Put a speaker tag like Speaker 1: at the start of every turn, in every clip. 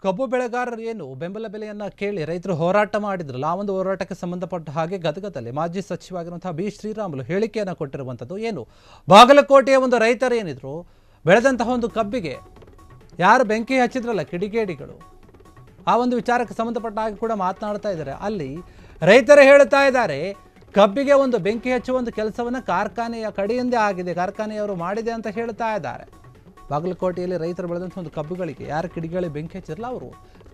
Speaker 1: ಕಬ್ಬು ಬೆಳೆಗಾರರು ಏನು ಬೆಂಬಲ ಬೆಲೆಯನ್ನು ಕೇಳಿ ರೈತರು ಹೋರಾಟ ಮಾಡಿದ್ರಲ್ಲ ಆ ಒಂದು ಹೋರಾಟಕ್ಕೆ ಸಂಬಂಧಪಟ್ಟ ಹಾಗೆ ಗದಗದಲ್ಲಿ ಮಾಜಿ ಸಚಿವರಾಗಿರುವಂತಹ ಬಿ ಶ್ರೀರಾಮುಲು ಹೇಳಿಕೆಯನ್ನು ಕೊಟ್ಟಿರುವಂಥದ್ದು ಏನು ಬಾಗಲಕೋಟೆಯ ಒಂದು ರೈತರು ಏನಿದ್ರು ಬೆಳೆದಂತಹ ಒಂದು ಕಬ್ಬಿಗೆ ಯಾರು ಬೆಂಕಿ ಹಚ್ಚಿದ್ರಲ್ಲ ಕಿಡಿಗೇಡಿಗಳು ಆ ಒಂದು ವಿಚಾರಕ್ಕೆ ಸಂಬಂಧಪಟ್ಟ ಹಾಗೆ ಕೂಡ ಮಾತನಾಡ್ತಾ ಇದ್ದಾರೆ. ಅಲ್ಲಿ ರೈತರು ಹೇಳ್ತಾ ಇದ್ದಾರೆ ಕಬ್ಬಿಗೆ ಒಂದು ಬೆಂಕಿ ಹಚ್ಚುವ ಒಂದು ಕೆಲಸವನ್ನು ಕಾರ್ಖಾನೆಯ ಕಡೆಯಿಂದ ಆಗಿದೆ, ಕಾರ್ಖಾನೆಯವರು ಮಾಡಿದೆ ಅಂತ ಹೇಳ್ತಾ ಇದ್ದಾರೆ. ಬಾಗಲಕೋಟೆಯಲ್ಲಿ ರೈತರು ಬೆಳೆದಂಥ ಒಂದು ಕಬ್ಬುಗಳಿಗೆ ಯಾರು ಕಿಡಿಗೇಡಿ ಬೆಂಕಿ ಹಚ್ಚಿರಲ್ಲ ಅವರು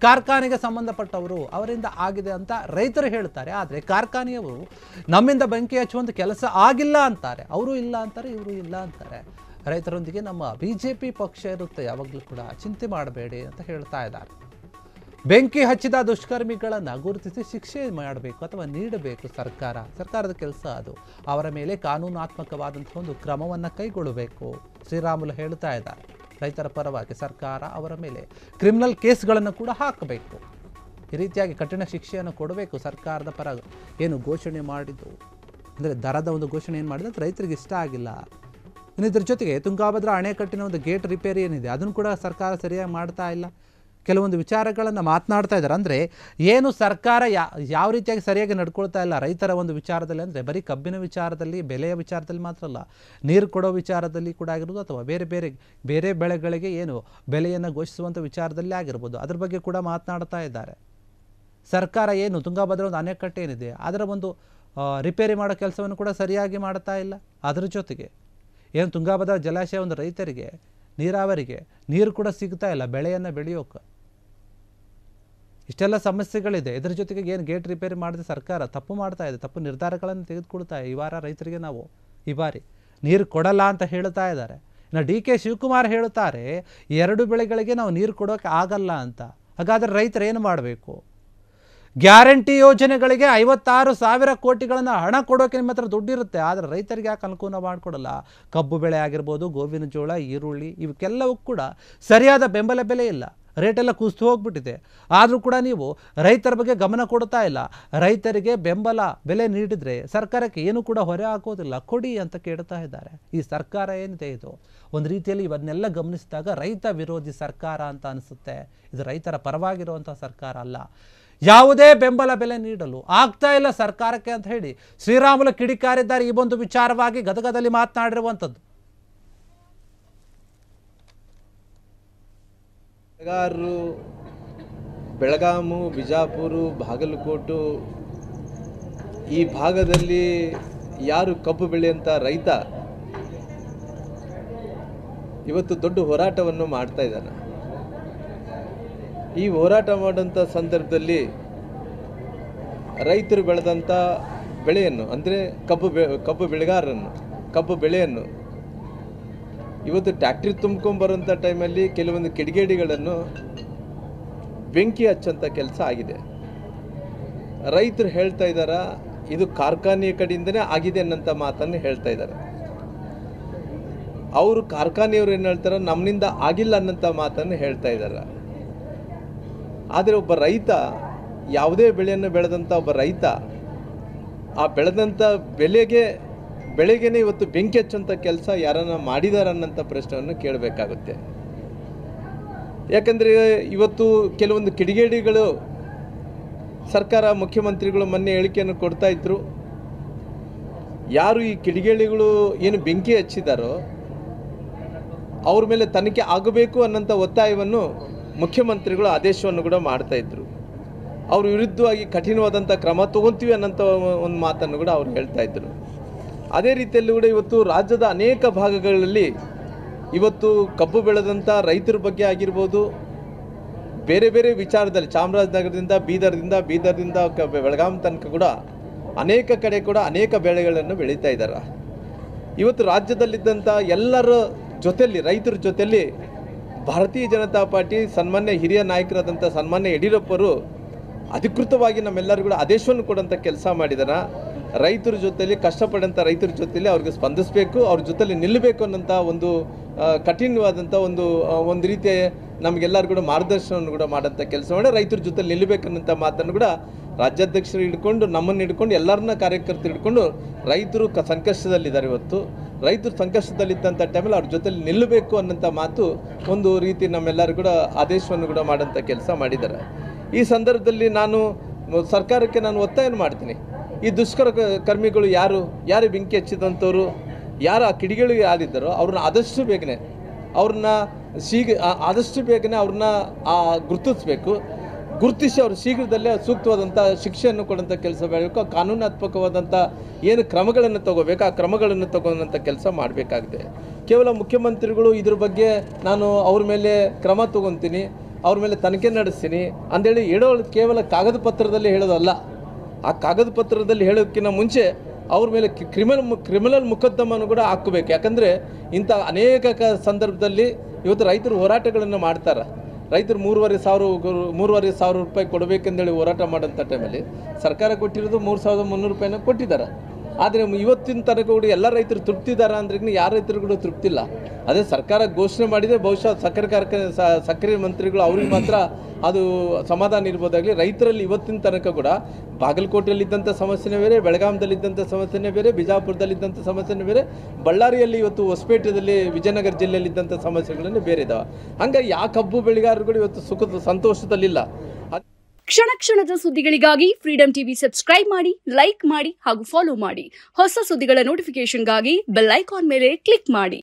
Speaker 1: ಕಾರ್ಖಾನೆಗೆ ಸಂಬಂಧಪಟ್ಟವರು, ಅವರಿಂದ ಆಗಿದೆ ಅಂತ ರೈತರು ಹೇಳ್ತಾರೆ. ಆದರೆ ಕಾರ್ಖಾನೆಯವರು ನಮ್ಮಿಂದ ಬೆಂಕಿ ಹಚ್ಚುವಂಥ ಕೆಲಸ ಆಗಿಲ್ಲ ಅಂತಾರೆ. ಅವರು ಇಲ್ಲ ಅಂತಾರೆ, ಇವರು ಇಲ್ಲ ಅಂತಾರೆ. ರೈತರೊಂದಿಗೆ ನಮ್ಮ BJP ಪಕ್ಷ ಇರುತ್ತೆ, ಯಾವಾಗಲೂ ಕೂಡ ಚಿಂತೆ ಮಾಡಬೇಡಿ ಅಂತ ಹೇಳ್ತಾ ಇದ್ದಾರೆ. ಬೆಂಕಿ ಹಚ್ಚಿದ ದುಷ್ಕರ್ಮಿಗಳನ್ನು ಗುರುತಿಸಿ ಶಿಕ್ಷೆ ಮಾಡಬೇಕು ಅಥವಾ ನೀಡಬೇಕು ಸರ್ಕಾರದ ಕೆಲಸ ಅದು. ಅವರ ಮೇಲೆ ಕಾನೂನಾತ್ಮಕವಾದಂಥ ಒಂದು ಕ್ರಮವನ್ನು ಕೈಗೊಳ್ಳಬೇಕು ಶ್ರೀರಾಮುಲು ಹೇಳ್ತಾ ಇದ್ದಾರೆ. ರೈತರ ಪರವಾಗಿ ಸರ್ಕಾರ ಅವರ ಮೇಲೆ ಕ್ರಿಮಿನಲ್ ಕೇಸ್ಗಳನ್ನು ಕೂಡ ಹಾಕಬೇಕು, ಈ ರೀತಿಯಾಗಿ ಕಠಿಣ ಶಿಕ್ಷೆಯನ್ನು ಕೊಡಬೇಕು. ಸರ್ಕಾರದ ಪರ ಏನು ಘೋಷಣೆ ಮಾಡಿದ್ದು ಅಂದರೆ ದರದ ಒಂದು ಘೋಷಣೆ ಏನು ಮಾಡಿದ್ರೆ ರೈತರಿಗೆ ಇಷ್ಟ ಆಗಿಲ್ಲ. ಇನ್ನು ಇದ್ರ ಜೊತೆಗೆ ತುಂಗಾಭದ್ರಾ ಅಣೆಕಟ್ಟಿನ ಒಂದು ಗೇಟ್ ರಿಪೇರಿ ಏನಿದೆ ಅದನ್ನು ಕೂಡ ಸರ್ಕಾರ ಸರಿಯಾಗಿ ಮಾಡ್ತಾ ಇಲ್ಲ. ಕೆಲವೊಂದು ವಿಚಾರಗಳನ್ನು ಮಾತನಾಡ್ತಾ ಇದ್ದಾರೆ. ಅಂದರೆ ಏನು ಸರ್ಕಾರ ಯಾವ ರೀತಿಯಾಗಿ ಸರಿಯಾಗಿ ನಡ್ಕೊಳ್ತಾ ಇಲ್ಲ ರೈತರ ಒಂದು ವಿಚಾರದಲ್ಲಿ, ಅಂದರೆ ಬರೀ ಕಬ್ಬಿನ ವಿಚಾರದಲ್ಲಿ, ಬೆಲೆಯ ವಿಚಾರದಲ್ಲಿ ಮಾತ್ರ ಅಲ್ಲ, ನೀರು ಕೊಡೋ ವಿಚಾರದಲ್ಲಿ ಕೂಡ ಆಗಿರ್ಬೋದು, ಅಥವಾ ಬೇರೆ ಬೆಳೆಗಳಿಗೆ ಏನು ಬೆಲೆಯನ್ನು ಘೋಷಿಸುವಂಥ ವಿಚಾರದಲ್ಲಿ ಆಗಿರ್ಬೋದು, ಅದ್ರ ಬಗ್ಗೆ ಕೂಡ ಮಾತನಾಡ್ತಾ ಇದ್ದಾರೆ. ಸರ್ಕಾರ ಏನು ತುಂಗಾಭದ್ರಾ ಒಂದು ಅಣೆಕಟ್ಟು ಏನಿದೆ ಅದರ ಒಂದು ರಿಪೇರಿ ಮಾಡೋ ಕೆಲಸವನ್ನು ಕೂಡ ಸರಿಯಾಗಿ ಮಾಡ್ತಾ ಇಲ್ಲ. ಅದರ ಜೊತೆಗೆ ಏನು ತುಂಗಾಭದ್ರಾ ಜಲಾಶಯ ಒಂದು ರೈತರಿಗೆ ನೀರಾವರಿಗೆ ನೀರು ಕೂಡ ಸಿಗ್ತಾ ಇಲ್ಲ ಬೆಳೆಯನ್ನು ಬೆಳೆಯೋಕೆ. ಇಷ್ಟೆಲ್ಲ ಸಮಸ್ಯೆಗಳಿದೆ. ಇದರ ಜೊತೆಗೆ ಏನು ಗೇಟ್ ರಿಪೇರಿ ಮಾಡಿದ್ರೆ ಸರ್ಕಾರ ತಪ್ಪು ಮಾಡ್ತಾ ಇದೆ, ತಪ್ಪು ನಿರ್ಧಾರಗಳನ್ನು ತೆಗೆದುಕೊಳ್ತಾ ಇದೆ. ಈ ವಾರ ರೈತರಿಗೆ ನಾವು ಈ ಬಾರಿ ನೀರು ಕೊಡಲ್ಲ ಅಂತ ಹೇಳ್ತಾ ಇದ್ದಾರೆ. ಇನ್ನು DK ಶಿವಕುಮಾರ್ ಹೇಳ್ತಾರೆ 2 ಬೆಳೆಗಳಿಗೆ ನಾವು ನೀರು ಕೊಡೋಕೆ ಆಗಲ್ಲ ಅಂತ. ಹಾಗಾದರೆ ರೈತರು ಏನು ಮಾಡಬೇಕು? ಗ್ಯಾರಂಟಿ ಯೋಜನೆಗಳಿಗೆ 56,000 ಕೋಟಿಗಳನ್ನು ಹಣ ಕೊಡೋಕೆ ನಿಮ್ಮ ಹತ್ರ ದುಡ್ಡಿರುತ್ತೆ, ಆದರೆ ರೈತರಿಗೆ ಯಾಕೆ ಅನುಕೂಲ ಮಾಡಿಕೊಡಲ್ಲ? ಕಬ್ಬು ಬೆಳೆ ಆಗಿರ್ಬೋದು, ಗೋವಿನ ಜೋಳ, ಈರುಳ್ಳಿ, ಇವಕ್ಕೆಲ್ಲವೂ ಕೂಡ ಸರಿಯಾದ ಬೆಂಬಲ ಬೆಲೆ ಇಲ್ಲ, ರೇಟೆಲ್ಲ ಕುಸಿದು ಹೋಗ್ಬಿಟ್ಟಿದೆ. ಆದರೂ ಕೂಡ ನೀವು ರೈತರ ಬಗ್ಗೆ ಗಮನ ಕೊಡ್ತಾ ಇಲ್ಲ. ರೈತರಿಗೆ ಬೆಂಬಲ ಬೆಲೆ ನೀಡಿದರೆ ಸರ್ಕಾರಕ್ಕೆ ಏನು ಕೂಡ ಹೊರೆ ಹಾಕೋದಿಲ್ಲ, ಕೊಡಿ ಅಂತ ಕೇಳ್ತಾ ಇದ್ದಾರೆ. ಈ ಸರ್ಕಾರ ಏನಿದೆ ಇದು ಒಂದು ರೀತಿಯಲ್ಲಿ ಇವನ್ನೆಲ್ಲ ಗಮನಿಸಿದಾಗ ರೈತ ವಿರೋಧಿ ಸರ್ಕಾರ ಅಂತ ಅನಿಸುತ್ತೆ. ಇದು ರೈತರ ಪರವಾಗಿರುವಂಥ ಸರ್ಕಾರ ಅಲ್ಲ. ಯಾವುದೇ ಬೆಂಬಲ ಬೆಲೆ ನೀಡಲು ಆಗ್ತಾ ಇಲ್ಲ ಸರ್ಕಾರಕ್ಕೆ ಅಂತ ಹೇಳಿ ಶ್ರೀರಾಮುಲು ಕಿಡಿಕಾರಿದ್ದಾರೆ. ಈ ಒಂದು ವಿಚಾರವಾಗಿ ಗದಗದಲ್ಲಿ ಮಾತನಾಡಿರುವಂಥದ್ದು.
Speaker 2: ಬೆಳೆಗಾರರು ಬೆಳಗಾಮು, ಬಿಜಾಪುರ, ಬಾಗಲಕೋಟೆ ಈ ಭಾಗದಲ್ಲಿ ಯಾರು ಕಬ್ಬು ಬೆಳೆಯಂತ ರೈತ ಇವತ್ತು ದೊಡ್ಡ ಹೋರಾಟವನ್ನು ಮಾಡ್ತಾ ಇದ್ದಾನೆ. ಈ ಹೋರಾಟ ಮಾಡೋಂಥ ಸಂದರ್ಭದಲ್ಲಿ ರೈತರು ಬೆಳೆದಂಥ ಬೆಳೆಯನ್ನು ಅಂದರೆ ಕಬ್ಬು ಬೆಳೆಗಾರರನ್ನು ಕಬ್ಬು ಬೆಳೆಯನ್ನು ಇವತ್ತು ಟ್ಯಾಕ್ಟ್ರಿ ತುಂಬ್ಕೊಂಬರೋಂಥ ಟೈಮಲ್ಲಿ ಕೆಲವೊಂದು ಕಿಡಿಗೇಡಿಗಳನ್ನು ಬೆಂಕಿ ಹಚ್ಚೋಂಥ ಕೆಲಸ ಆಗಿದೆ. ರೈತರು ಹೇಳ್ತಾ ಇದ್ದಾರೆ ಇದು ಕಾರ್ಖಾನೆಯ ಕಡೆಯಿಂದನೇ ಆಗಿದೆ ಅನ್ನೋಂಥ ಮಾತನ್ನು ಹೇಳ್ತಾ ಇದ್ದಾರೆ. ಅವರು ಕಾರ್ಖಾನೆಯವರು ಏನು ಹೇಳ್ತಾರೆ, ನಮ್ಮಿಂದ ಆಗಿಲ್ಲ ಅನ್ನೋಂಥ ಮಾತನ್ನು ಹೇಳ್ತಾ ಇದ್ದಾರೆ. ಆದರೆ ಒಬ್ಬ ರೈತ ಯಾವುದೇ ಬೆಳೆಯನ್ನು ಬೆಳೆದಂಥ ಒಬ್ಬ ರೈತ ಆ ಬೆಳೆದಂಥ ಬೆಳೆಗೇನೆ ಇವತ್ತು ಬೆಂಕಿ ಹಚ್ಚುವಂಥ ಕೆಲಸ ಯಾರನ್ನ ಮಾಡಿದಾರ ಅನ್ನೋಂಥ ಪ್ರಶ್ನೆಯನ್ನು ಕೇಳಬೇಕಾಗುತ್ತೆ. ಯಾಕಂದರೆ ಇವತ್ತು ಕೆಲವೊಂದು ಕಿಡಿಗೇಡಿಗಳು ಸರ್ಕಾರ ಮುಖ್ಯಮಂತ್ರಿಗಳು ಮೊನ್ನೆ ಹೇಳಿಕೆಯನ್ನು ಕೊಡ್ತಾ ಇದ್ರು. ಯಾರು ಈ ಕಿಡಿಗೇಡಿಗಳು ಏನು ಬೆಂಕಿ ಹಚ್ಚಿದಾರೋ ಅವ್ರ ಮೇಲೆ ತನಿಖೆ ಆಗಬೇಕು ಅನ್ನೋಂಥ ಒತ್ತಾಯವನ್ನು ಮುಖ್ಯಮಂತ್ರಿಗಳು ಆದೇಶವನ್ನು ಕೂಡ ಮಾಡ್ತಾ ಇದ್ರು. ಅವ್ರ ವಿರುದ್ಧವಾಗಿ ಕಠಿಣವಾದಂಥ ಕ್ರಮ ತಗೊತೀವಿ ಅನ್ನೋಂಥ ಒಂದು ಮಾತನ್ನು ಕೂಡ ಅವ್ರು ಹೇಳ್ತಾ ಇದ್ರು. ಅದೇ ರೀತಿಯಲ್ಲಿ ಕೂಡ ಇವತ್ತು ರಾಜ್ಯದ ಅನೇಕ ಭಾಗಗಳಲ್ಲಿ ಇವತ್ತು ಕಬ್ಬು ಬೆಳೆದಂಥ ರೈತರ ಬಗ್ಗೆ ಆಗಿರ್ಬೋದು, ಬೇರೆ ಬೇರೆ ವಿಚಾರದಲ್ಲಿ ಚಾಮರಾಜನಗರದಿಂದ ಬೀದರ್ದಿಂದ ಬೆಳಗಾಂ ತನಕ ಕೂಡ ಅನೇಕ ಕಡೆ ಕೂಡ ಅನೇಕ ಬೆಳೆಗಳನ್ನು ಬೆಳೀತಾ ಇದ್ದಾರೆ. ಇವತ್ತು ರಾಜ್ಯದಲ್ಲಿದ್ದಂಥ ಎಲ್ಲರ ಜೊತೆಯಲ್ಲಿ ರೈತರ ಜೊತೆಯಲ್ಲಿ ಭಾರತೀಯ ಜನತಾ ಪಾರ್ಟಿ ಸನ್ಮಾನ್ಯ ಹಿರಿಯ ನಾಯಕರಾದಂಥ ಸನ್ಮಾನ್ಯ ಯಡಿಯೂರಪ್ಪರು ಅಧಿಕೃತವಾಗಿ ನಮ್ಮೆಲ್ಲರಿಗೂ ಕೂಡ ಆದೇಶವನ್ನು ಕೊಡುವಂಥ ಕೆಲಸ ಮಾಡಿದಾರೆ. ರೈತರ ಜೊತೆಯಲ್ಲಿ ಕಷ್ಟಪಡೋಂಥ ರೈತರ ಜೊತೆಯಲ್ಲಿ ಅವ್ರಿಗೆ ಸ್ಪಂದಿಸಬೇಕು, ಅವ್ರ ಜೊತೆಯಲ್ಲಿ ನಿಲ್ಲಬೇಕು ಅನ್ನೋಂಥ ಒಂದು ಕಠಿಣವಾದಂಥ ಒಂದು ರೀತಿಯ ನಮಗೆಲ್ಲರೂ ಕೂಡ ಮಾರ್ಗದರ್ಶನವನ್ನು ಕೂಡ ಮಾಡೋಂಥ ಕೆಲಸ ಮಾಡಿ ರೈತರ ಜೊತೆಲಿ ನಿಲ್ಲಬೇಕನ್ನೋಂಥ ಮಾತನ್ನು ಕೂಡ ರಾಜ್ಯಾಧ್ಯಕ್ಷರು ಹಿಡ್ಕೊಂಡು ನಮ್ಮನ್ನು ಹಿಡ್ಕೊಂಡು ಎಲ್ಲರನ್ನ ಕಾರ್ಯಕರ್ತರು ಹಿಡ್ಕೊಂಡು ರೈತರು ಸಂಕಷ್ಟದಲ್ಲಿದ್ದಾರೆ. ಇವತ್ತು ರೈತರು ಸಂಕಷ್ಟದಲ್ಲಿದ್ದಂಥ ಟೈಮಲ್ಲಿ ಅವ್ರ ಜೊತೆಲಿ ನಿಲ್ಲಬೇಕು ಅನ್ನೋಂಥ ಮಾತು ಒಂದು ರೀತಿ ನಮ್ಮೆಲ್ಲರೂ ಕೂಡ ಆದೇಶವನ್ನು ಕೂಡ ಮಾಡೋಂಥ ಕೆಲಸ ಮಾಡಿದ್ದಾರೆ. ಈ ಸಂದರ್ಭದಲ್ಲಿ ನಾನು ಸರ್ಕಾರಕ್ಕೆ ನಾನು ಒತ್ತಾಯ ಮಾಡ್ತೀನಿ, ಈ ಕರ್ಮಿಗಳು ಯಾರು ಬೆಂಕಿ ಹಚ್ಚಿದಂಥವ್ರು, ಯಾರು ಆ ಕಿಡಿಗಳಿಗೆ ಯಾರಿದ್ದಾರೋ ಅವ್ರನ್ನ ಆದಷ್ಟು ಬೇಗನೆ ಅವ್ರನ್ನ ಗುರುತಿಸಬೇಕು. ಗುರುತಿಸಿ ಅವರು ಶೀಘ್ರದಲ್ಲೇ ಸೂಕ್ತವಾದಂಥ ಶಿಕ್ಷೆಯನ್ನು ಕೊಡುವಂಥ ಕೆಲಸ ಮಾಡಬೇಕು. ಕಾನೂನಾತ್ಮಕವಾದಂಥ ಏನು ಕ್ರಮಗಳನ್ನು ತಗೋಬೇಕು ಆ ಕ್ರಮಗಳನ್ನು ತಗೊಳ್ಳೋಂಥ ಕೆಲಸ ಮಾಡಬೇಕಾಗಿದೆ. ಕೇವಲ ಮುಖ್ಯಮಂತ್ರಿಗಳು ಇದ್ರ ಬಗ್ಗೆ ನಾನು ಅವ್ರ ಮೇಲೆ ಕ್ರಮ ತಗೊತೀನಿ, ಅವ್ರ ಮೇಲೆ ತನಿಖೆ ನಡೆಸ್ತೀನಿ ಅಂದೇಳಿ ಹೇಳೋದು ಕೇವಲ ಕಾಗದ ಪತ್ರದಲ್ಲಿ ಹೇಳೋದಲ್ಲ. ಆ ಕಾಗದ ಪತ್ರದಲ್ಲಿ ಹೇಳೋದಕ್ಕಿಂತ ಮುಂಚೆ ಅವ್ರ ಮೇಲೆ ಕ್ರಿಮಿನಲ್ ಮುಕದ್ದಮನ್ನು ಕೂಡ ಹಾಕಬೇಕು. ಯಾಕಂದರೆ ಇಂಥ ಅನೇಕ ಸಂದರ್ಭದಲ್ಲಿ ಇವತ್ತು ರೈತರು ಹೋರಾಟಗಳನ್ನು ಮಾಡ್ತಾರೆ. ರೈತರು 3,500 ರೂಪಾಯಿ ಕೊಡಬೇಕೆಂದೇಳಿ ಹೋರಾಟ ಮಾಡೋಂಥ ಟೈಮಲ್ಲಿ ಸರ್ಕಾರ ಕೊಟ್ಟಿರೋದು 3,300 ರೂಪಾಯಿನ ಕೊಟ್ಟಿದ್ದಾರೆ. ಆದರೆ ಇವತ್ತಿನ ತನಕ ಕೂಡ ಎಲ್ಲ ರೈತರು ತೃಪ್ತಿದಾರ ಅಂದ್ರೆ ಯಾರ ರೈತರು ಕೂಡ ತೃಪ್ತಿಲ್ಲ. ಅದೇ ಸರ್ಕಾರ ಘೋಷಣೆ ಮಾಡಿದೆ, ಬಹುಶಃ ಸಕ್ಕರೆ ಮಂತ್ರಿಗಳು ಅವ್ರಿಗೆ ಮಾತ್ರ ಅದು ಸಮಾಧಾನ ಇರ್ಬೋದಾಗಲಿ. ರೈತರಲ್ಲಿ ಇವತ್ತಿನ ತನಕ ಕೂಡ ಬಾಗಲಕೋಟೆಯಲ್ಲಿದ್ದಂಥ ಸಮಸ್ಯೆನೇ ಬೇರೆ, ಬೆಳಗಾಂದಲ್ಲಿದ್ದಂಥ ಸಮಸ್ಯೆನೇ ಬೇರೆ, ಬಿಜಾಪುರದಲ್ಲಿದ್ದಂಥ ಸಮಸ್ಯೆನೇ ಬೇರೆ, ಬಳ್ಳಾರಿಯಲ್ಲಿ ಇವತ್ತು ಹೊಸಪೇಟೆಯಲ್ಲಿ ವಿಜಯನಗರ ಜಿಲ್ಲೆಯಲ್ಲಿದ್ದಂಥ ಸಮಸ್ಯೆಗಳನ್ನೇ ಬೇರೆ ಇದಾವೆ. ಹಂಗಾಗಿ ಯಾವ ಕಬ್ಬು ಬೆಳೆಗಾರರುಗಳು ಇವತ್ತು ಸಂತೋಷದಲ್ಲಿಲ್ಲ.
Speaker 3: ಕ್ಷಣ ಕ್ಷಣದ ಸುದ್ದಿಗಳಿಗಾಗಿ ಫ್ರೀಡಂ ಟಿವಿ ಸಬ್ಸ್ಕ್ರೈಬ್ ಮಾಡಿ, ಲೈಕ್ ಮಾಡಿ ಹಾಗೂ ಫಾಲೋ ಮಾಡಿ. ಹೊಸ ಸುದ್ದಿಗಳ ನೋಟಿಫಿಕೇಶನ್ಗಾಗಿ ಬೆಲ್ ಐಕಾನ್ ಮೇಲೆ ಕ್ಲಿಕ್ ಮಾಡಿ.